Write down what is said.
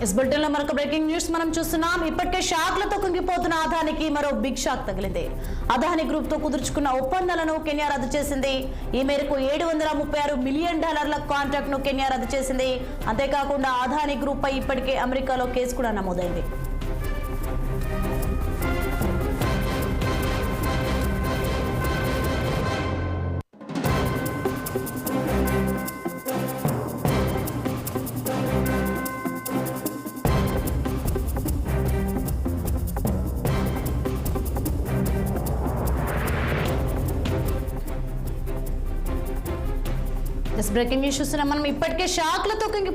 Is bulletin లో మరొక breaking news మనం చూస్తున్నాం. ఇప్పటికే షాక్లతో కుంగిపోతున్న అదానికి మరో బిగ్ షాక్ తగిలింది. అదాని గ్రూప్ తో కుదుర్చుకున్న ఒప్పందాలను కెన్యా రద్దు చేసింది. ఈ మేరకు $736 మిలియన్ కాంట్రాక్ట్ ను కెన్యా రద్దు చేసింది. అంతేకాకుండా అదాని గ్రూప్ పై ఇప్పటికే అమెరికాలో కేసు కూడా నమోదైంది. బ్రేకింగ్ న్యూస్ చూస్తున్నాం మనం. ఇప్పటికే షాక్లతో కుంగిపోతున్న